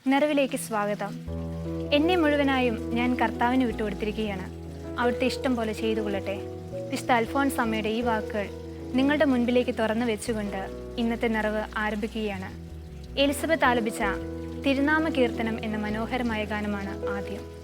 നിറവിലേക്ക് സ്വാഗതം. എന്നെ മുഴുവനായും ഞാൻ കർത്താവിന് വിട്ടുകൊടുത്തിരിക്കുകയാണ്. അവിടുത്തെ ഇഷ്ടം പോലെ ചെയ്തു കൊള്ളട്ടെ. വിശുദ്ധ അൽഫോൻസ് അമ്മയുടെ ഈ വാക്കുകൾ നിങ്ങളുടെ മുൻപിലേക്ക് തുറന്നു വെച്ചുകൊണ്ട് ഇന്നത്തെ നിറവ് ആരംഭിക്കുകയാണ്. എലിസബത്ത് ആലപിച്ച തിരുനാമ കീർത്തനം എന്ന മനോഹരമായ ഗാനമാണ് ആദ്യം.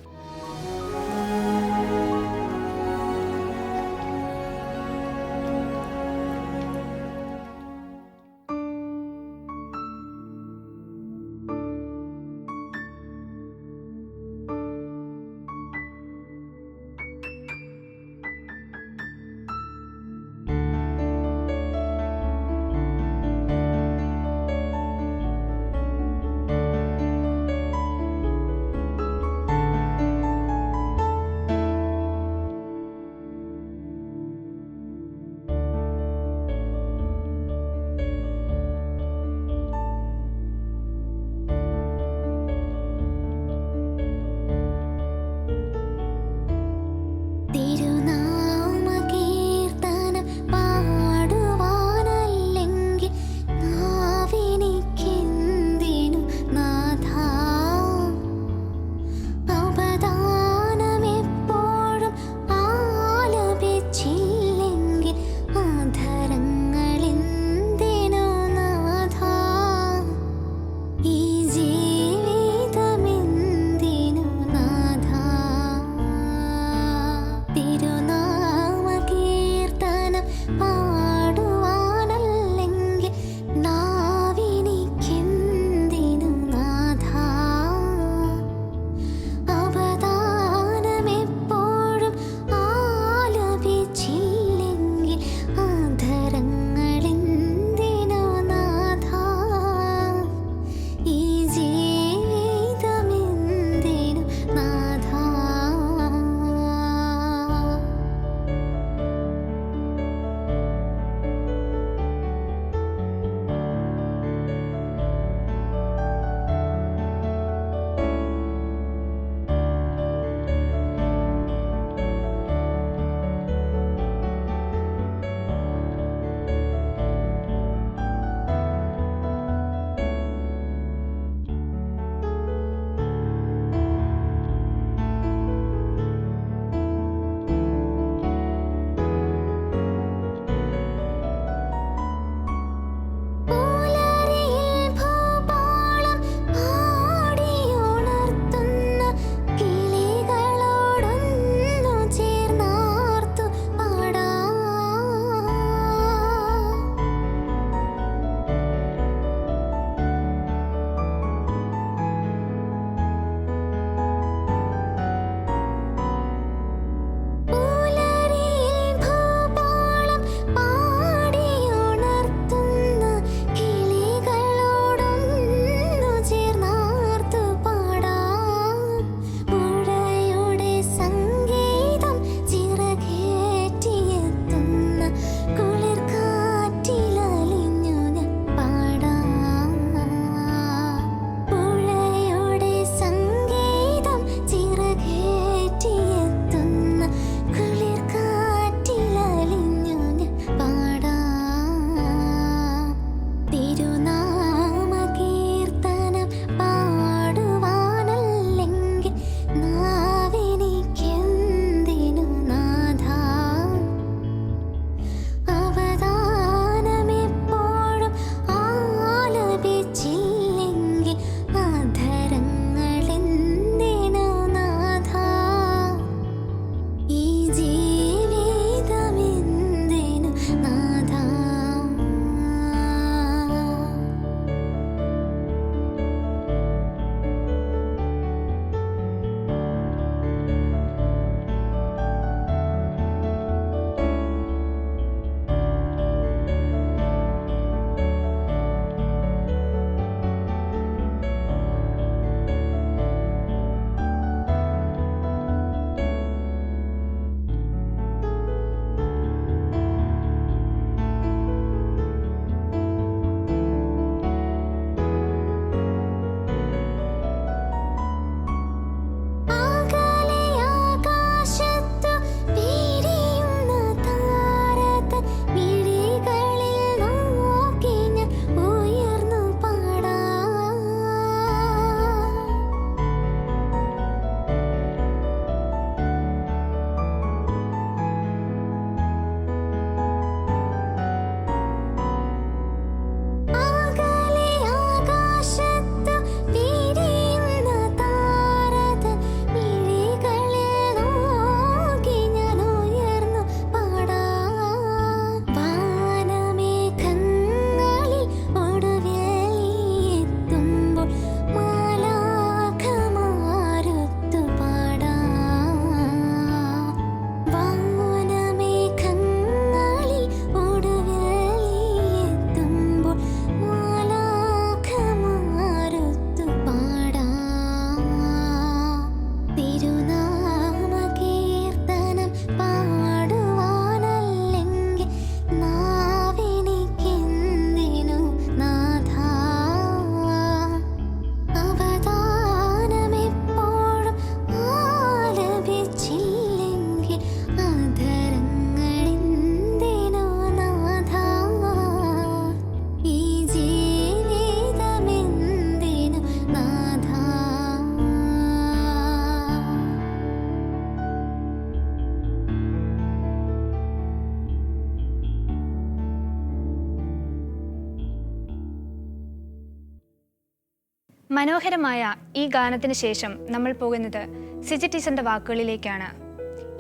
മനോഹരമായ ഈ ഗാനത്തിന് ശേഷം നമ്മൾ പോകുന്നത് സിജി ടീച്ചറിൻ്റെ വാക്കുകളിലേക്കാണ്.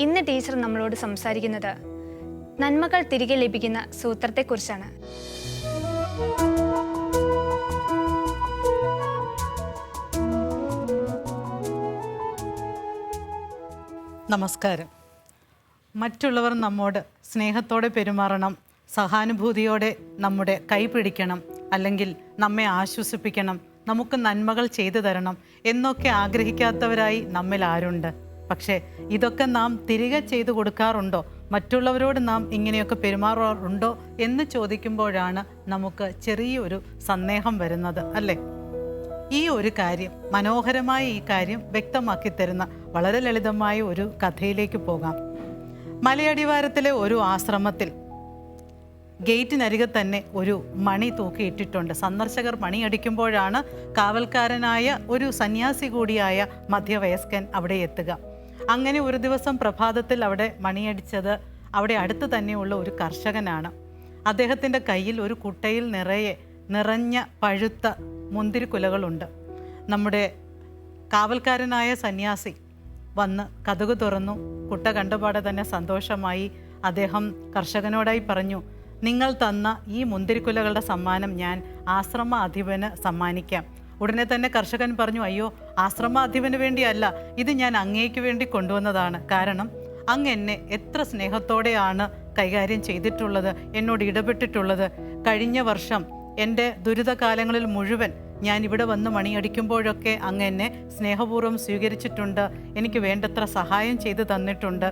ഇന്ന് ടീച്ചർ നമ്മളോട് സംസാരിക്കുന്നത് നന്മകൾ തിരികെ ലഭിക്കുന്ന സൂത്രത്തെക്കുറിച്ചാണ്. നമസ്കാരം. മറ്റുള്ളവർ നമ്മോട് സ്നേഹത്തോടെ പെരുമാറണം, സഹാനുഭൂതിയോടെ നമ്മുടെ കൈ പിടിക്കണം, അല്ലെങ്കിൽ നമ്മെ ആശ്വസിപ്പിക്കണം, നമുക്ക് നന്മകൾ ചെയ്തു തരണം എന്നൊക്കെ ആഗ്രഹിക്കാത്തവരായി നമ്മിൽ ആരുണ്ട്? പക്ഷേ ഇതൊക്കെ നാം തിരികെ ചെയ്തു കൊടുക്കാറുണ്ടോ? മറ്റുള്ളവരോട് നാം ഇങ്ങനെയൊക്കെ പെരുമാറാറുണ്ടോ എന്ന് ചോദിക്കുമ്പോഴാണ് നമുക്ക് ചെറിയൊരു സന്ദേഹം വരുന്നത്, അല്ലേ? ഈ ഒരു കാര്യം, മനോഹരമായ ഈ കാര്യം വ്യക്തമാക്കി തരുന്ന വളരെ ലളിതമായ ഒരു കഥയിലേക്ക് പോകാം. മലയടിവാരത്തിലെ ഒരു ആശ്രമത്തിൽ ഗേറ്റിനരികെ തന്നെ ഒരു മണി തൂക്കിയിട്ടിട്ടുണ്ട്. സന്ദർശകർ മണിയടിക്കുമ്പോഴാണ് കാവൽക്കാരനായ ഒരു സന്യാസി കൂടിയായ മധ്യവയസ്കൻ അവിടെ എത്തുക. അങ്ങനെ ഒരു ദിവസം പ്രഭാതത്തിൽ അവിടെ മണിയടിച്ചത് അവിടെ അടുത്ത് തന്നെയുള്ള ഒരു കർഷകനാണ്. അദ്ദേഹത്തിൻ്റെ കയ്യിൽ ഒരു കുട്ടയിൽ നിറഞ്ഞ പഴുത്ത മുന്തിരിക്കുലകളുണ്ട്. നമ്മുടെ കാവൽക്കാരനായ സന്യാസി വന്ന് കതക് തുറന്നു. കുട്ട കണ്ടപാടെ തന്നെ സന്തോഷമായി. അദ്ദേഹം കർഷകനോടായി പറഞ്ഞു, നിങ്ങൾ തന്ന ഈ മുന്തിരിക്കുലകളുടെ സമ്മാനം ഞാൻ ആശ്രമാധിപന് സമ്മാനിക്കാം. ഉടനെ തന്നെ കർഷകൻ പറഞ്ഞു, അയ്യോ, ആശ്രമാധിപന് വേണ്ടിയല്ല, ഇത് ഞാൻ അങ്ങേക്ക് വേണ്ടി കൊണ്ടുവന്നതാണ്. കാരണം അങ്ങ് എന്നെ എത്ര സ്നേഹത്തോടെയാണ് കൈകാര്യം ചെയ്തിട്ടുള്ളത്, എന്നോട് ഇടപെട്ടിട്ടുള്ളത്. കഴിഞ്ഞ വർഷം എൻ്റെ ദുരിതകാലങ്ങളിൽ മുഴുവൻ ഞാൻ ഇവിടെ വന്ന് മണിയടിക്കുമ്പോഴൊക്കെ അങ്ങ് എന്നെ സ്നേഹപൂർവ്വം സ്വീകരിച്ചിട്ടുണ്ട്, എനിക്ക് വേണ്ടത്ര സഹായം ചെയ്തു തന്നിട്ടുണ്ട്.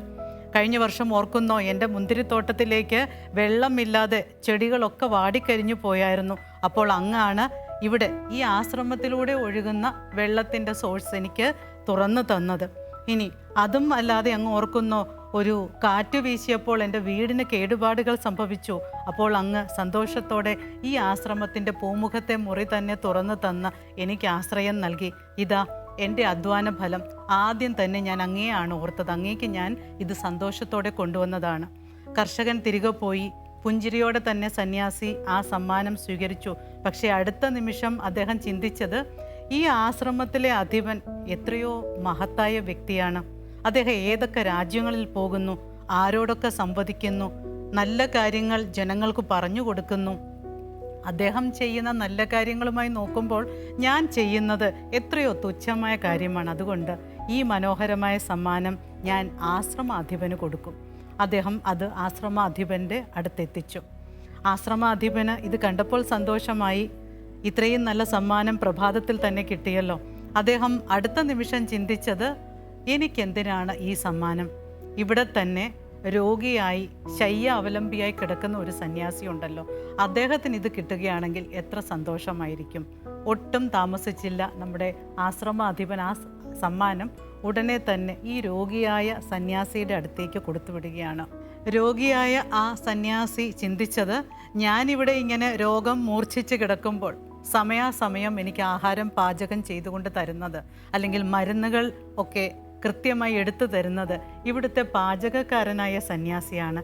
കഴിഞ്ഞ വർഷം ഓർക്കുന്നോ, എൻ്റെ മുന്തിരിത്തോട്ടത്തിലേക്ക് വെള്ളമില്ലാതെ ചെടികളൊക്കെ വാടിക്കരിഞ്ഞു പോയായിരുന്നു. അപ്പോൾ അങ്ങാണ് ഇവിടെ ഈ ആശ്രമത്തിലൂടെ ഒഴുകുന്ന വെള്ളത്തിൻ്റെ സോഴ്സ് എനിക്ക് തുറന്നു തന്നത്. ഇനി അതും അല്ലാതെ അങ്ങ് ഓർക്കുന്നോ, ഒരു കാറ്റ് വീശിയപ്പോൾ എൻ്റെ വീടിന് കേടുപാടുകൾ സംഭവിച്ചു. അപ്പോൾ അങ്ങ് സന്തോഷത്തോടെ ഈ ആശ്രമത്തിൻ്റെ പൂമുഖത്തെ മുറി തന്നെ തുറന്നു തന്ന് എനിക്ക് ആശ്രയം നൽകി. ഇതാ എൻ്റെ അധ്വാന ഫലം. ആദ്യം തന്നെ ഞാൻ അങ്ങയെയാണ് ഓർത്തത്, അങ്ങേക്ക് ഞാൻ ഇത് സന്തോഷത്തോടെ കൊണ്ടുവന്നതാണ്. കർഷകൻ തിരികെ പോയി. പുഞ്ചിരിയോടെ തന്നെ സന്യാസി ആ സമ്മാനം സ്വീകരിച്ചു. പക്ഷേ അടുത്ത നിമിഷം അദ്ദേഹം ചിന്തിച്ചത്, ഈ ആശ്രമത്തിലെ അധിപൻ എത്രയോ മഹത്തായ വ്യക്തിയാണ്. അദ്ദേഹം ഏതൊക്കെ രാജ്യങ്ങളിൽ പോകുന്നു, ആരോടൊക്കെ സംവദിക്കുന്നു, നല്ല കാര്യങ്ങൾ ജനങ്ങൾക്ക് പറഞ്ഞു കൊടുക്കുന്നു. അദ്ദേഹം ചെയ്യുന്ന നല്ല കാര്യങ്ങളുമായി നോക്കുമ്പോൾ ഞാൻ ചെയ്യുന്നത് എത്രയോ തുച്ഛമായ കാര്യമാണ്. അതുകൊണ്ട് ഈ മനോഹരമായ സമ്മാനം ഞാൻ ആശ്രമാധിപന് കൊടുക്കും. അദ്ദേഹം അത് ആശ്രമാധിപൻ്റെ അടുത്തെത്തിച്ചു. ആശ്രമാധിപന് ഇത് കണ്ടപ്പോൾ സന്തോഷമായി. ഇത്രയും നല്ല സമ്മാനം പ്രഭാതത്തിൽ തന്നെ കിട്ടിയല്ലോ. അദ്ദേഹം അടുത്ത നിമിഷം ചിന്തിച്ചത്, എനിക്കെന്തിനാണ് ഈ സമ്മാനം? ഇവിടെ തന്നെ രോഗിയായി ശയ്യ അവലംബിയായി കിടക്കുന്ന ഒരു സന്യാസി ഉണ്ടല്ലോ, അദ്ദേഹത്തിന് ഇത് കിട്ടുകയാണെങ്കിൽ എത്ര സന്തോഷമായിരിക്കും. ഒട്ടും താമസിച്ചില്ല, നമ്മുടെ ആശ്രമാധിപൻ ആ സമ്മാനം ഉടനെ തന്നെ ഈ രോഗിയായ സന്യാസിയുടെ അടുത്തേക്ക് കൊടുത്തുവിടുകയാണ്. രോഗിയായ ആ സന്യാസി ചിന്തിച്ചത്, ഞാനിവിടെ ഇങ്ങനെ രോഗം മൂർച്ഛിച്ച് കിടക്കുമ്പോൾ സമയാസമയം എനിക്ക് ആഹാരം പാചകം ചെയ്തുകൊണ്ട് തരുന്നത്, അല്ലെങ്കിൽ മരുന്നുകൾ ഒക്കെ കൃത്യമായി എടുത്തു തരുന്നത് ഇവിടുത്തെ പാചകക്കാരനായ സന്യാസിയാണ്.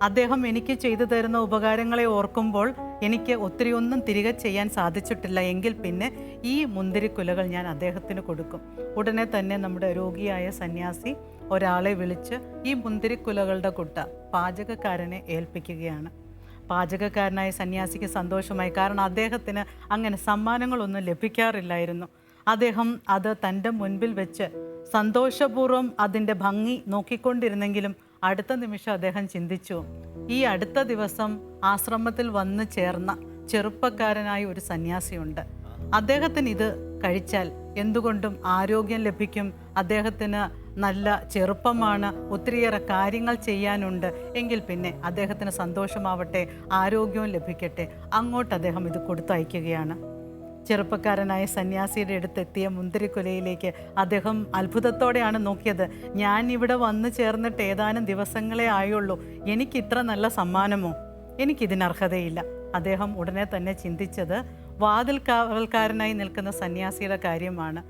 അദ്ദേഹം എനിക്ക് ചെയ്തു തരുന്ന ഉപകാരങ്ങളെ ഓർക്കുമ്പോൾ എനിക്ക് ഒത്തിരിയൊന്നും തിരികെ ചെയ്യാൻ സാധിച്ചിട്ടില്ല. എങ്കിൽ പിന്നെ ഈ മുന്തിരിക്കുലകൾ ഞാൻ അദ്ദേഹത്തിന് കൊടുക്കും. ഉടനെ തന്നെ നമ്മുടെ രോഗിയായ സന്യാസി ഒരാളെ വിളിച്ച് ഈ മുന്തിരിക്കുലകളുടെ കുട്ട പാചകക്കാരനെ ഏൽപ്പിക്കുകയാണ്. പാചകക്കാരനായ സന്യാസിക്ക് സന്തോഷമായി. കാരണം അദ്ദേഹത്തിന് അങ്ങനെ സമ്മാനങ്ങളൊന്നും ലഭിക്കാറില്ലായിരുന്നു. അദ്ദേഹം അത് തൻ്റെ മുൻപിൽ വെച്ച് സന്തോഷപൂർവ്വം അതിൻ്റെ ഭംഗി നോക്കിക്കൊണ്ടിരുന്നെങ്കിലും അടുത്ത നിമിഷം അദ്ദേഹം ചിന്തിച്ചു, ഈ അടുത്ത ദിവസം ആശ്രമത്തിൽ വന്ന് ചേർന്ന ചെറുപ്പക്കാരനായ ഒരു സന്യാസിയുണ്ട്. അദ്ദേഹത്തിന് ഇത് കഴിച്ചാൽ എന്തുകൊണ്ടും ആരോഗ്യം ലഭിക്കും. അദ്ദേഹത്തിന് നല്ല ചെറുപ്പമാണ്, ഒത്തിരിയേറെ കാര്യങ്ങൾ ചെയ്യാനുണ്ട്. എങ്കിൽ പിന്നെ അദ്ദേഹത്തിന് സന്തോഷമാവട്ടെ, ആരോഗ്യവും ലഭിക്കട്ടെ. അങ്ങോട്ട് അദ്ദേഹം ഇത് കൊടുത്തയക്കുകയാണ്. ചെറുപ്പക്കാരനായ സന്യാസിയുടെ അടുത്തെത്തിയ മുന്തിരിക്കുലയിലേക്ക് അദ്ദേഹം അത്ഭുതത്തോടെയാണ് നോക്കിയത്. ഞാൻ ഇവിടെ വന്നു ചേർന്നിട്ട് ഏതാനും ദിവസങ്ങളേ ആയുള്ളൂ, എനിക്ക് ഇത്ര നല്ല സമ്മാനമോ? എനിക്കിതിനർഹതയില്ല. അദ്ദേഹം ഉടനെ തന്നെ ചിന്തിച്ചത് വാതിൽ കാവൽക്കാരനായി നിൽക്കുന്ന സന്യാസിയുടെ കാര്യമാണ്.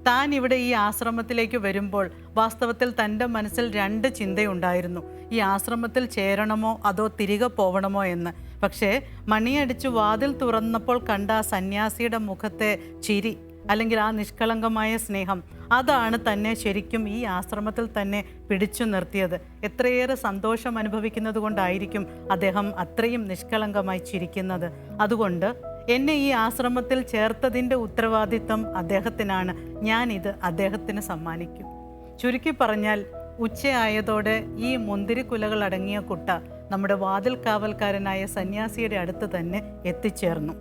താൻ ഇവിടെ ഈ ആശ്രമത്തിലേക്ക് വരുമ്പോൾ വാസ്തവത്തിൽ തൻ്റെ മനസ്സിൽ രണ്ട് ചിന്തയുണ്ടായിരുന്നു. ഈ ആശ്രമത്തിൽ ചേരണമോ അതോ തിരികെ പോവണമോ എന്ന്. പക്ഷേ മണിയടിച്ച് വാതിൽ തുറന്നപ്പോൾ കണ്ട സന്യാസിയുടെ മുഖത്തെ ചിരി, അല്ലെങ്കിൽ ആ നിഷ്കളങ്കമായ സ്നേഹം, അതാണ് തന്നെ ശരിക്കും ഈ ആശ്രമത്തിൽ തന്നെ പിടിച്ചു നിർത്തിയത്. എത്രയേറെ സന്തോഷം അനുഭവിക്കുന്നത് കൊണ്ടായിരിക്കും അദ്ദേഹം അത്രയും നിഷ്കളങ്കമായി ചിരിക്കുന്നത്. അതുകൊണ്ട് എന്നെ ഈ ആശ്രമത്തിൽ ചേർത്തതിൻ്റെ ഉത്തരവാദിത്വം അദ്ദേഹത്തിനാണ്. ഞാനിത് അദ്ദേഹത്തിന് സമ്മാനിക്കും. ചുരുക്കി പറഞ്ഞാൽ, ഉച്ചയായതോടെ ഈ മുന്തിരിക്കുലകൾ അടങ്ങിയ കുട്ട നമ്മുടെ വാതിൽ കാവൽക്കാരനായ സന്യാസിയുടെ അടുത്ത് തന്നെ എത്തിച്ചേർന്നു.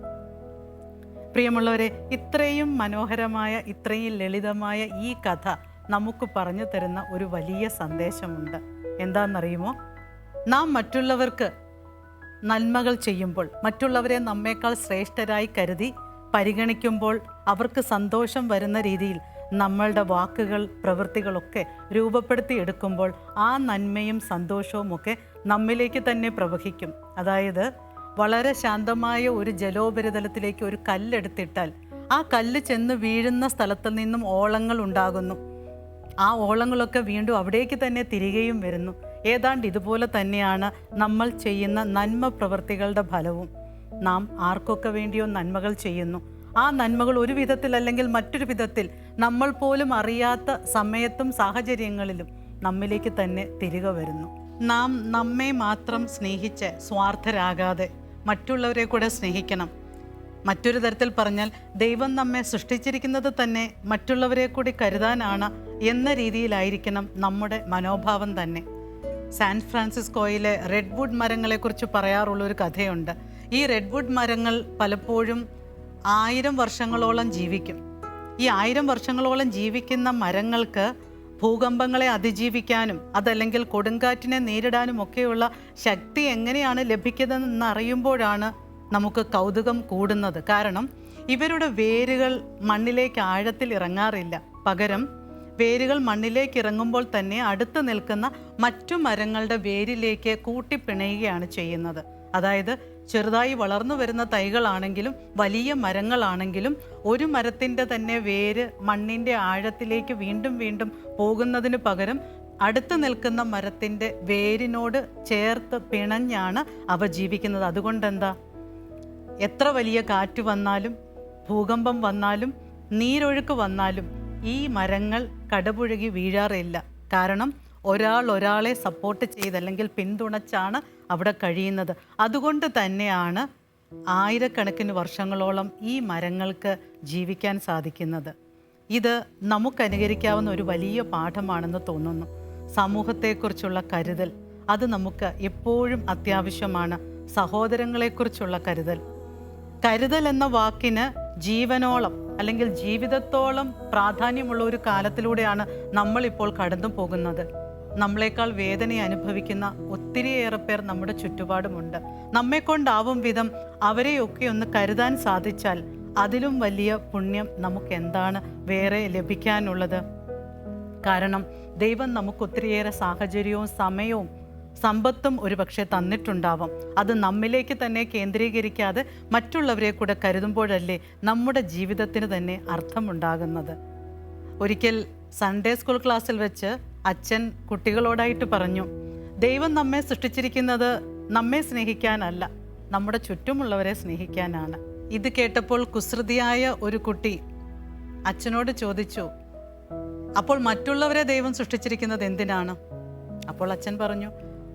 പ്രിയമുള്ളവരെ, ഇത്രയും മനോഹരമായ, ഇത്രയും ലളിതമായ ഈ കഥ നമുക്ക് പറഞ്ഞു തരുന്ന ഒരു വലിയ സന്ദേശമുണ്ട്. എന്താണെന്നറിയുമോ? നാം മറ്റുള്ളവർക്ക് നന്മകൾ ചെയ്യുമ്പോൾ, മറ്റുള്ളവരെ നമ്മേക്കാൾ ശ്രേഷ്ഠരായി കരുതി പരിഗണിക്കുമ്പോൾ, അവർക്ക് സന്തോഷം വരുന്ന രീതിയിൽ നമ്മളുടെ വാക്കുകൾ, പ്രവൃത്തികളൊക്കെ രൂപപ്പെടുത്തിയെടുക്കുമ്പോൾ ആ നന്മയും സന്തോഷവും ഒക്കെ നമ്മിലേക്ക് തന്നെ പ്രവഹിക്കും. അതായത് വളരെ ശാന്തമായ ഒരു ജലോപരിതലത്തിലേക്ക് ഒരു കല്ലെടുത്തിട്ടാൽ ആ കല്ല് ചെന്ന് വീഴുന്ന സ്ഥലത്ത് നിന്നും ഓളങ്ങൾ ഉണ്ടാകുന്നു. ആ ഓളങ്ങളൊക്കെ വീണ്ടും അവിടേക്ക് തന്നെ തിരികെയും വരുന്നു. ഏതാണ്ട് ഇതുപോലെ തന്നെയാണ് നമ്മൾ ചെയ്യുന്ന നന്മ പ്രവൃത്തികളുടെ ഫലവും. നാം ആർക്കൊക്കെ വേണ്ടിയോ നന്മകൾ ചെയ്യുന്നു, ആ നന്മകൾ ഒരു വിധത്തിൽ അല്ലെങ്കിൽ മറ്റൊരു വിധത്തിൽ നമ്മൾ പോലും അറിയാത്ത സമയത്തും സാഹചര്യങ്ങളിലും നമ്മിലേക്ക് തന്നെ തിരികെ വരുന്നു. നാം നമ്മെ മാത്രം സ്നേഹിച്ച് സ്വാർത്ഥരാകാതെ മറ്റുള്ളവരെ കൂടെ സ്നേഹിക്കണം. മറ്റൊരു തരത്തിൽ പറഞ്ഞാൽ, ദൈവം നമ്മെ സൃഷ്ടിച്ചിരിക്കുന്നത് തന്നെ മറ്റുള്ളവരെ കൂടി കരുതാനാണ് എന്ന രീതിയിലായിരിക്കണം നമ്മുടെ മനോഭാവം തന്നെ. സാൻ ഫ്രാൻസിസ്കോയിലെ റെഡ്വുഡ് മരങ്ങളെക്കുറിച്ച് പറയാറുള്ളൊരു കഥയുണ്ട്. ഈ റെഡ്വുഡ് മരങ്ങൾ പലപ്പോഴും 1000 വർഷങ്ങളോളം ജീവിക്കും. ഈ 1000 വർഷങ്ങളോളം ജീവിക്കുന്ന മരങ്ങൾക്ക് ഭൂകമ്പങ്ങളെ അതിജീവിക്കാനും അതല്ലെങ്കിൽ കൊടുങ്കാറ്റിനെ നേരിടാനും ഒക്കെയുള്ള ശക്തി എങ്ങനെയാണ് ലഭിക്കുന്നതെന്ന് അറിയുമ്പോഴാണ് നമുക്ക് കൗതുകം കൂടുന്നത്. കാരണം ഇവരുടെ വേരുകൾ മണ്ണിലേക്ക് ആഴത്തിൽ ഇറങ്ങാറില്ല. പകരം വേരുകൾ മണ്ണിലേക്ക് ഇറങ്ങുമ്പോൾ തന്നെ അടുത്ത് നിൽക്കുന്ന മറ്റു മരങ്ങളുടെ വേരിലേക്ക് കൂട്ടിപ്പിണയുകയാണ് ചെയ്യുന്നത്. അതായത് ചെറുതായി വളർന്നു വരുന്ന തൈകളാണെങ്കിലും വലിയ മരങ്ങളാണെങ്കിലും ഒരു മരത്തിൻ്റെ തന്നെ വേര് മണ്ണിൻ്റെ ആഴത്തിലേക്ക് വീണ്ടും വീണ്ടും പോകുന്നതിന് പകരം അടുത്ത് നിൽക്കുന്ന മരത്തിൻ്റെ വേരിനോട് ചേർത്ത് പിണഞ്ഞാണ് അവ ജീവിക്കുന്നത്. അതുകൊണ്ടെന്താ, എത്ര വലിയ കാറ്റ് വന്നാലും ഭൂകമ്പം വന്നാലും നീരൊഴുക്ക് വന്നാലും ഈ മരങ്ങൾ കടപുഴകി വീഴാറില്ല. കാരണം ഒരാളെ സപ്പോർട്ട് ചെയ്ത് അല്ലെങ്കിൽ പിന്തുണച്ചാണ് അവിടെ കഴിയുന്നത്. അതുകൊണ്ട് തന്നെയാണ് ആയിരക്കണക്കിന് വർഷങ്ങളോളം ഈ മരങ്ങൾക്ക് ജീവിക്കാൻ സാധിക്കുന്നത്. ഇത് നമുക്കനുകരിക്കാവുന്ന ഒരു വലിയ പാഠമാണെന്ന് തോന്നുന്നു. സമൂഹത്തെക്കുറിച്ചുള്ള കരുതൽ, അത് നമുക്ക് എപ്പോഴും അത്യാവശ്യമാണ്. സഹോദരങ്ങളെക്കുറിച്ചുള്ള കരുതൽ. കരുതൽ എന്ന വാക്കിന് ജീവനോളം അല്ലെങ്കിൽ ജീവിതത്തോളം പ്രാധാന്യമുള്ള ഒരു കാലത്തിലൂടെയാണ് നമ്മളിപ്പോൾ കടന്നു പോകുന്നത്. നമ്മളെക്കാൾ വേദന അനുഭവിക്കുന്ന ഒത്തിരിയേറെ പേർ നമ്മുടെ ചുറ്റുപാടുമുണ്ട്. നമ്മെക്കൊണ്ടാവും വിധം അവരെയൊക്കെ ഒന്ന് കരുതാൻ സാധിച്ചാൽ അതിലും വലിയ പുണ്യം നമുക്ക് എന്താണ് വേറെ ലഭിക്കാനുള്ളത്? കാരണം ദൈവം നമുക്ക് ഒത്തിരിയേറെ സാഹചര്യവും സമയവും സമ്പത്തും ഒരുപക്ഷെ തന്നിട്ടുണ്ടാവാം. അത് നമ്മിലേക്ക് തന്നെ കേന്ദ്രീകരിക്കാതെ മറ്റുള്ളവരെ കൂടെ കരുതുമ്പോഴല്ലേ നമ്മുടെ ജീവിതത്തിന് തന്നെ അർത്ഥമുണ്ടാകുന്നത്. ഒരിക്കൽ സൺഡേ സ്കൂൾ ക്ലാസ്സിൽ വെച്ച് അച്ഛൻ കുട്ടികളോടായിട്ട് പറഞ്ഞു, ദൈവം നമ്മെ സൃഷ്ടിച്ചിരിക്കുന്നത് നമ്മെ സ്നേഹിക്കാനല്ല, നമ്മുടെ ചുറ്റുമുള്ളവരെ സ്നേഹിക്കാനാണ്. ഇത് കേട്ടപ്പോൾ കുസൃതിയായ ഒരു കുട്ടി അച്ഛനോട് ചോദിച്ചു, അപ്പോൾ മറ്റുള്ളവരെ ദൈവം സൃഷ്ടിച്ചിരിക്കുന്നത് എന്തിനാണ്? അപ്പോൾ അച്ഛൻ പറഞ്ഞു,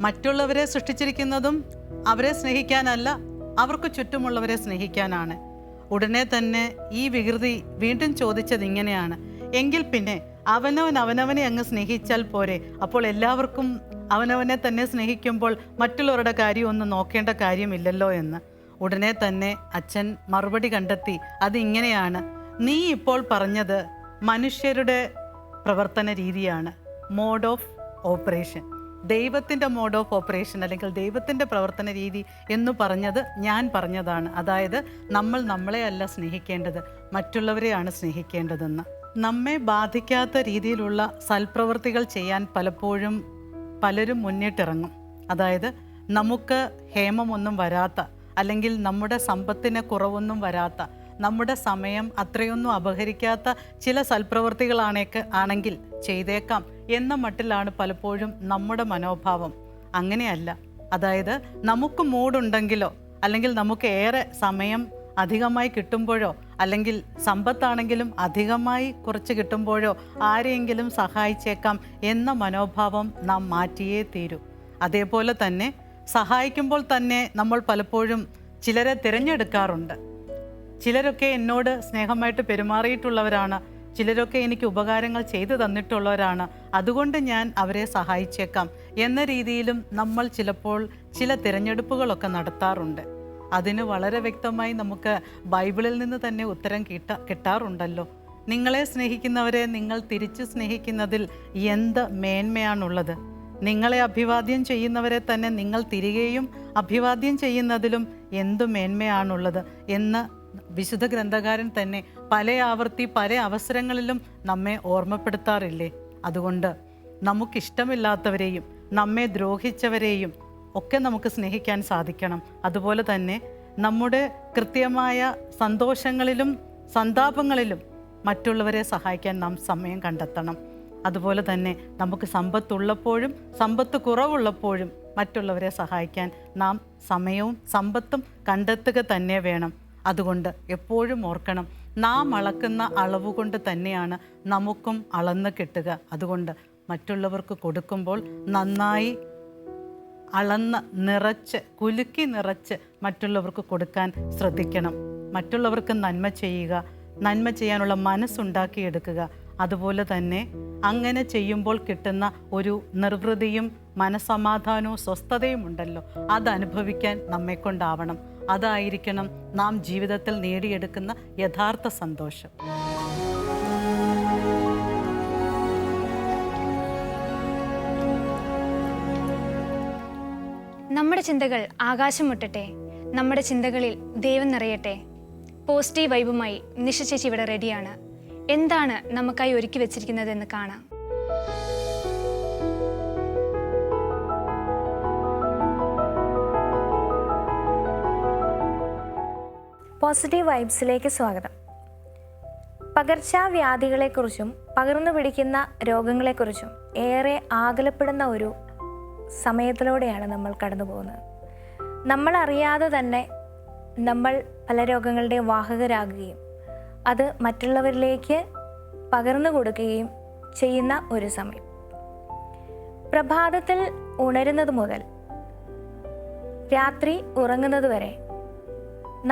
മറ്റുള്ളവരെ സൃഷ്ടിച്ചിരിക്കുന്നതും അവരെ സ്നേഹിക്കാനല്ല, അവർക്ക് ചുറ്റുമുള്ളവരെ സ്നേഹിക്കാനാണ്. ഉടനെ തന്നെ ഈ വികൃതി വീണ്ടും ചോദിച്ചത് ഇങ്ങനെയാണ്, എങ്കിൽ പിന്നെ അവനവനെ അങ്ങ് സ്നേഹിച്ചാൽ പോരെ? അപ്പോൾ എല്ലാവർക്കും അവനവനെ തന്നെ സ്നേഹിക്കുമ്പോൾ മറ്റുള്ളവരുടെ കാര്യം ഒന്നും നോക്കേണ്ട കാര്യമില്ലല്ലോ എന്ന്. ഉടനെ തന്നെ അച്ഛൻ മറുപടി കണ്ടെത്തി, അതിങ്ങനെയാണ്, നീ ഇപ്പോൾ പറഞ്ഞത് മനുഷ്യരുടെ പ്രവർത്തന രീതിയാണ്, മോഡ് ഓഫ് ഓപ്പറേഷൻ. ദൈവത്തിൻ്റെ മോഡ് ഓഫ് ഓപ്പറേഷൻ അല്ലെങ്കിൽ ദൈവത്തിൻ്റെ പ്രവർത്തന രീതി എന്ന് പറഞ്ഞത് ഞാൻ പറഞ്ഞതാണ്. അതായത് നമ്മൾ നമ്മളെ അല്ല സ്നേഹിക്കേണ്ടത്, മറ്റുള്ളവരെയാണ് സ്നേഹിക്കേണ്ടതെന്ന്. നമ്മെ ബാധിക്കാത്ത രീതിയിലുള്ള സൽപ്രവൃത്തികൾ ചെയ്യാൻ പലപ്പോഴും പലരും മുന്നിട്ടിറങ്ങും. അതായത് നമുക്ക് ഹേമമൊന്നും വരാത്ത അല്ലെങ്കിൽ നമ്മുടെ സമ്പത്തിന് കുറവൊന്നും വരാത്ത, നമ്മുടെ സമയം അത്രയൊന്നും അപഹരിക്കാത്ത ചില സൽപ്രവൃത്തികളാണെങ്കിൽ ചെയ്തേക്കാം എന്ന മട്ടിലാണ് പലപ്പോഴും നമ്മുടെ മനോഭാവം. അങ്ങനെയല്ല. അതായത് നമുക്ക് മൂടുണ്ടെങ്കിലോ അല്ലെങ്കിൽ നമുക്ക് ഏറെ സമയം അധികമായി കിട്ടുമ്പോഴോ അല്ലെങ്കിൽ സമ്പത്താണെങ്കിലും അധികമായി കുറച്ച് കിട്ടുമ്പോഴോ ആരെയെങ്കിലും സഹായിച്ചേക്കാം എന്ന മനോഭാവം നാം മാറ്റിയേ തീരൂ. അതേപോലെ തന്നെ സഹായിക്കുമ്പോൾ തന്നെ നമ്മൾ പലപ്പോഴും ചിലരെ തിരഞ്ഞെടുക്കാറുണ്ട്. ചിലരൊക്കെ എന്നോട് സ്നേഹമായിട്ട് പെരുമാറിയിട്ടുള്ളവരാണ്, ചിലരൊക്കെ എനിക്ക് ഉപകാരങ്ങൾ ചെയ്തു തന്നിട്ടുള്ളവരാണ്, അതുകൊണ്ട് ഞാൻ അവരെ സഹായിച്ചേക്കാം എന്ന രീതിയിലും നമ്മൾ ചിലപ്പോൾ ചില തിരഞ്ഞെടുപ്പുകളൊക്കെ നടത്താറുണ്ട്. അതിന് വളരെ വ്യക്തമായി നമുക്ക് ബൈബിളിൽ നിന്ന് തന്നെ ഉത്തരം കിട്ടാറുണ്ടല്ലോ. നിങ്ങളെ സ്നേഹിക്കുന്നവരെ നിങ്ങൾ തിരിച്ചു സ്നേഹിക്കുന്നതിൽ എന്ത് മേന്മയാണുള്ളത്? നിങ്ങളെ അഭിവാദ്യം ചെയ്യുന്നവരെ തന്നെ നിങ്ങൾ തിരികെയും അഭിവാദ്യം ചെയ്യുന്നതിലും എന്തു മേന്മയാണുള്ളത് എന്ന് വിശുദ്ധ ഗ്രന്ഥകാരൻ തന്നെ പല ആവർത്തി പല അവസരങ്ങളിലും നമ്മെ ഓർമ്മപ്പെടുത്താറില്ലേ? അതുകൊണ്ട് നമുക്കിഷ്ടമില്ലാത്തവരെയും നമ്മെ ദ്രോഹിച്ചവരെയും ഒക്കെ നമുക്ക് സ്നേഹിക്കാൻ സാധിക്കണം. അതുപോലെ തന്നെ നമ്മുടെ കൃത്യമായ സന്തോഷങ്ങളിലും സന്താപങ്ങളിലും മറ്റുള്ളവരെ സഹായിക്കാൻ നാം സമയം കണ്ടെത്തണം. അതുപോലെ തന്നെ നമുക്ക് സമ്പത്തുള്ളപ്പോഴും സമ്പത്ത് കുറവുള്ളപ്പോഴും മറ്റുള്ളവരെ സഹായിക്കാൻ നാം സമയവും സമ്പത്തും കണ്ടെത്തുക തന്നെ വേണം. അതുകൊണ്ട് എപ്പോഴും ഓർക്കണം, നാം അളക്കുന്ന അളവ് കൊണ്ട് തന്നെയാണ് നമുക്കും അളന്ന് കിട്ടുക. അതുകൊണ്ട് മറ്റുള്ളവർക്ക് കൊടുക്കുമ്പോൾ നന്നായി അളന്ന് നിറച്ച് കുലുക്കി നിറച്ച് മറ്റുള്ളവർക്ക് കൊടുക്കാൻ ശ്രദ്ധിക്കണം. മറ്റുള്ളവർക്ക് നന്മ ചെയ്യുക, നന്മ ചെയ്യാനുള്ള മനസ്സുണ്ടാക്കിയെടുക്കുക. അതുപോലെ തന്നെ അങ്ങനെ ചെയ്യുമ്പോൾ കിട്ടുന്ന ഒരു നിർവൃതിയും മനസ്സമാധാനവും സ്വസ്ഥതയും ഉണ്ടല്ലോ, അതനുഭവിക്കാൻ നമ്മെക്കൊണ്ടാവണം. അതായിരിക്കണം നാം ജീവിതത്തിൽ നേടിയെടുക്കുന്ന യഥാർത്ഥ സന്തോഷം. നമ്മുടെ ചിന്തകൾ ആകാശം മുട്ടട്ടെ, നമ്മുടെ ചിന്തകളിൽ ദൈവം നിറയട്ടെ. പോസിറ്റീവ് വൈബുമായി നിഷ ചേച്ചി ഇവിടെ റെഡിയാണ്. എന്താണ് നമുക്കായി ഒരുക്കി വെച്ചിരിക്കുന്നതെന്ന് കാണാം. പോസിറ്റീവ് വൈബ്സിലേക്ക് സ്വാഗതം. പകർച്ചവ്യാധികളെക്കുറിച്ചും പകർന്നു പിടിക്കുന്ന രോഗങ്ങളെക്കുറിച്ചും ഏറെ ആകുലപ്പെടുന്ന ഒരു സമയത്തിലൂടെയാണ് നമ്മൾ കടന്നു പോകുന്നത്. നമ്മളറിയാതെ തന്നെ നമ്മൾ പല രോഗങ്ങളുടെയും വാഹകരാകുകയും അത് മറ്റുള്ളവരിലേക്ക് പകർന്നു കൊടുക്കുകയും ചെയ്യുന്ന ഒരു സമയം. പ്രഭാതത്തിൽ ഉണരുന്നത് മുതൽ രാത്രി ഉറങ്ങുന്നത് വരെ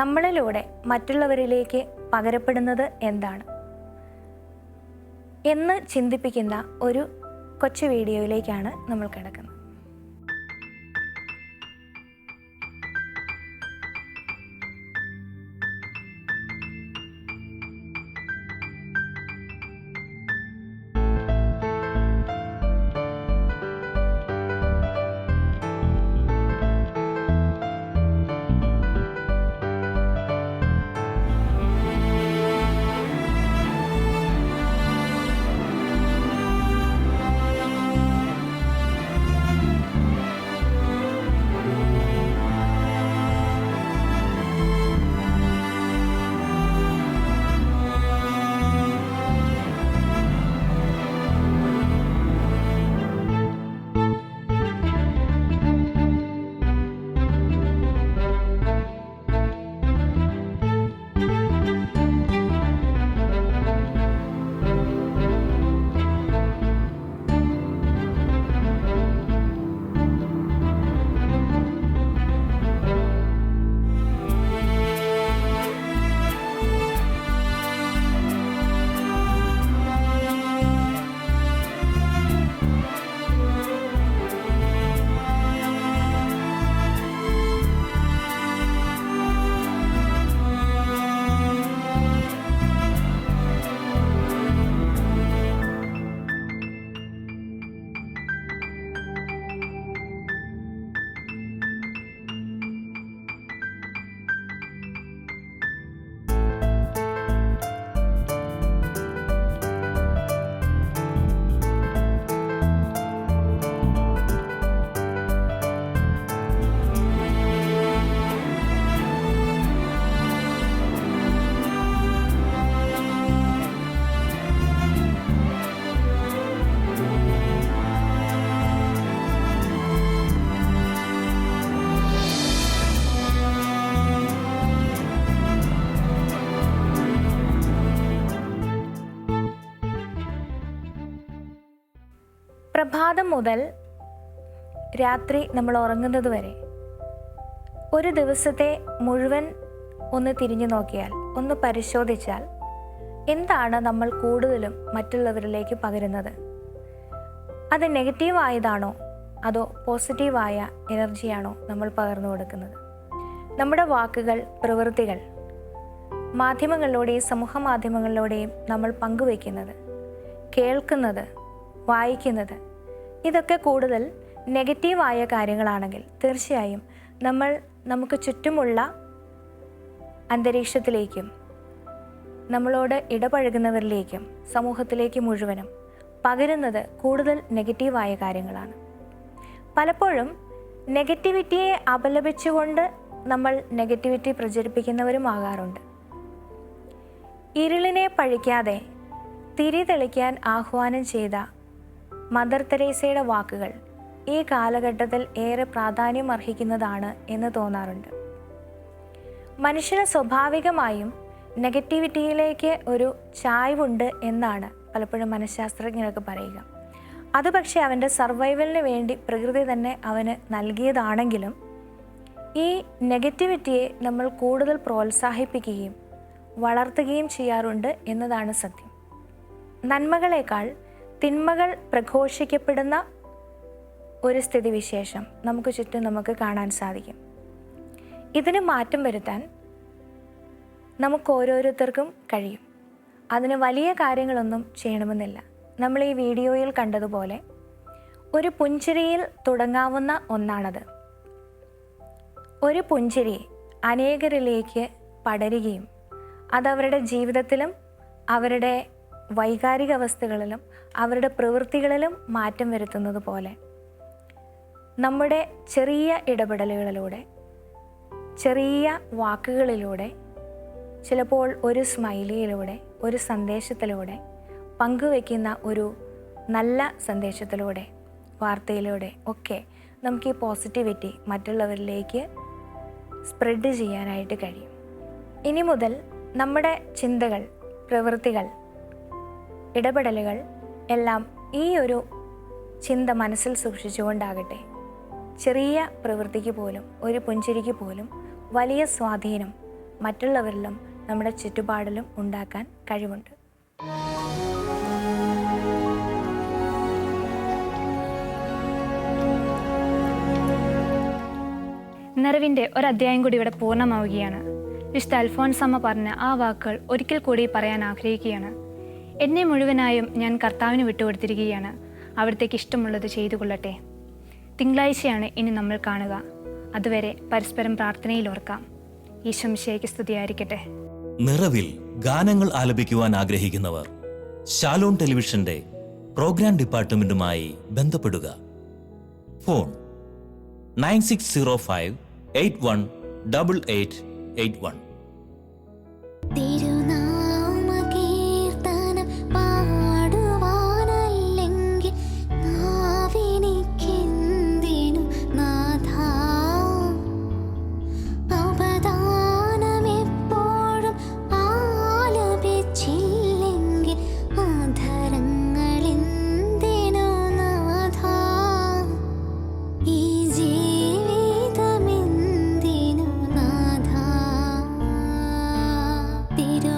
നമ്മളിലൂടെ മറ്റുള്ളവരിലേക്ക് പകരപ്പെടുന്നത് എന്താണ് എന്ന് ചിന്തിപ്പിക്കുന്ന ഒരു കൊച്ചു വീഡിയോയിലേക്കാണ് നമ്മൾ കിടക്കുന്നത്. പ്രഭാതം മുതൽ രാത്രി നമ്മൾ ഉറങ്ങുന്നത് വരെ ഒരു ദിവസത്തെ മുഴുവൻ ഒന്ന് തിരിഞ്ഞു നോക്കിയാൽ, ഒന്ന് പരിശോധിച്ചാൽ എന്താണ് നമ്മൾ കൂടുതലും മറ്റുള്ളവരിലേക്ക് പകരുന്നത്? അത് നെഗറ്റീവായതാണോ അതോ പോസിറ്റീവായ എനർജിയാണോ നമ്മൾ പകർന്നു കൊടുക്കുന്നത്? നമ്മുടെ വാക്കുകൾ, പ്രവൃത്തികൾ, മാധ്യമങ്ങളിലൂടെയും സമൂഹ മാധ്യമങ്ങളിലൂടെയും നമ്മൾ പങ്കുവയ്ക്കുന്നത്, കേൾക്കുന്നത്, വായിക്കുന്നത്, ഇതൊക്കെ കൂടുതൽ നെഗറ്റീവായ കാര്യങ്ങളാണെങ്കിൽ തീർച്ചയായും നമ്മൾ നമുക്ക് ചുറ്റുമുള്ള അന്തരീക്ഷത്തിലേക്കും നമ്മളോട് ഇടപഴകുന്നവരിലേക്കും സമൂഹത്തിലേക്ക് മുഴുവനും പകരുന്നത് കൂടുതൽ നെഗറ്റീവായ കാര്യങ്ങളാണ്. പലപ്പോഴും നെഗറ്റിവിറ്റിയെ അപലപിച്ചുകൊണ്ട് നമ്മൾ നെഗറ്റിവിറ്റി പ്രചരിപ്പിക്കുന്നവരുമാകാറുണ്ട്. ഇരുളിനെ പഴിക്കാതെ തിരി തെളിക്കാൻ ആഹ്വാനം ചെയ്ത മദർ തെരേസയുടെ വാക്കുകൾ ഈ കാലഘട്ടത്തിൽ ഏറെ പ്രാധാന്യം അർഹിക്കുന്നതാണ് എന്ന് തോന്നാറുണ്ട്. മനുഷ്യന് സ്വാഭാവികമായും നെഗറ്റിവിറ്റിയിലേക്ക് ഒരു ചായ്വുണ്ട് എന്നാണ് പലപ്പോഴും മനഃശാസ്ത്രജ്ഞരൊക്കെ പറയുക. അത് പക്ഷേ അവൻ്റെ സർവൈവലിന് വേണ്ടി പ്രകൃതി തന്നെ അവന് നൽകിയതാണെങ്കിലും ഈ നെഗറ്റിവിറ്റിയെ നമ്മൾ കൂടുതൽ പ്രോത്സാഹിപ്പിക്കുകയും വളർത്തുകയും ചെയ്യാറുണ്ട് എന്നതാണ് സത്യം. നന്മകളേക്കാൾ തിന്മകൾ പ്രഘോഷിക്കപ്പെടുന്ന ഒരു സ്ഥിതിവിശേഷം നമുക്ക് ചുറ്റും നമുക്ക് കാണാൻ സാധിക്കും. ഇതിന് മാറ്റം വരുത്താൻ നമുക്ക് ഓരോരുത്തർക്കും കഴിയും. അതിന് വലിയ കാര്യങ്ങളൊന്നും ചെയ്യണമെന്നില്ല. നമ്മൾ ഈ വീഡിയോയിൽ കണ്ടതുപോലെ ഒരു പുഞ്ചിരിയിൽ തുടങ്ങാവുന്ന ഒന്നാണത്. ഒരു പുഞ്ചിരി അനേകരിലേക്ക് പടരുകയും അതവരുടെ ജീവിതത്തിലും അവരുടെ വൈകാരിക അവസ്ഥകളിലും അവരുടെ പ്രവൃത്തികളിലും മാറ്റം വരുത്തുന്നത് പോലെ നമ്മുടെ ചെറിയ ഇടപെടലുകളിലൂടെ, ചെറിയ വാക്കുകളിലൂടെ, ചിലപ്പോൾ ഒരു സ്മൈലിയിലൂടെ, ഒരു സന്ദേശത്തിലൂടെ, പങ്കുവയ്ക്കുന്ന ഒരു നല്ല സന്ദേശത്തിലൂടെ, വാർത്തയിലൂടെ ഒക്കെ നമുക്ക് ഈ പോസിറ്റിവിറ്റി മറ്റുള്ളവരിലേക്ക് സ്പ്രെഡ് ചെയ്യാനായിട്ട് കഴിയും. ഇനി മുതൽ നമ്മുടെ ചിന്തകൾ, പ്രവൃത്തികൾ, ഇടപെടലുകൾ എല്ലാം ഈ ഒരു ചിന്ത മനസ്സിൽ സൂക്ഷിച്ചുകൊണ്ടാകട്ടെ. ചെറിയ പ്രവൃത്തിക്ക് പോലും, ഒരു പുഞ്ചിരിക്ക് പോലും വലിയ സ്വാധീനം മറ്റുള്ളവരിലും നമ്മുടെ ചുറ്റുപാടിലും ഉണ്ടാക്കാൻ കഴിവുണ്ട്. നിറവിൻ്റെ ഒരധ്യായം കൂടി ഇവിടെ പൂർണ്ണമാവുകയാണ്. വിശുദ്ധ അൽഫോൻസമ്മ പറഞ്ഞ ആ വാക്കുകൾ ഒരിക്കൽ കൂടി പറയാൻ ആഗ്രഹിക്കുകയാണ്. എന്നെ മുഴുവനായും ഞാൻ കർത്താവിന് വിട്ടുകൊടുത്തിരിക്കുകയാണ്. അവിടത്തേക്ക് ഇഷ്ടമുള്ളത് ചെയ്തു കൊള്ളട്ടെ. തിങ്കളാഴ്ചയാണ് ഇനി നമ്മൾ കാണുക. അതുവരെ പരസ്പരം പ്രാർത്ഥനയിൽ ഓർക്കാം. ഈശോ മിശിഹായ്ക്ക് സ്തുതിയായിരിക്കട്ടെ. നിറവിൽ ഗാനങ്ങൾ ആലപിക്കുവാൻ ആഗ്രഹിക്കുന്നവർ ഷാലോൺ ടെലിവിഷന്റെ പ്രോഗ്രാം ഡിപ്പാർട്ട്മെന്റുമായി ബന്ധപ്പെടുക. ഫോൺ 9605 818881. തിരു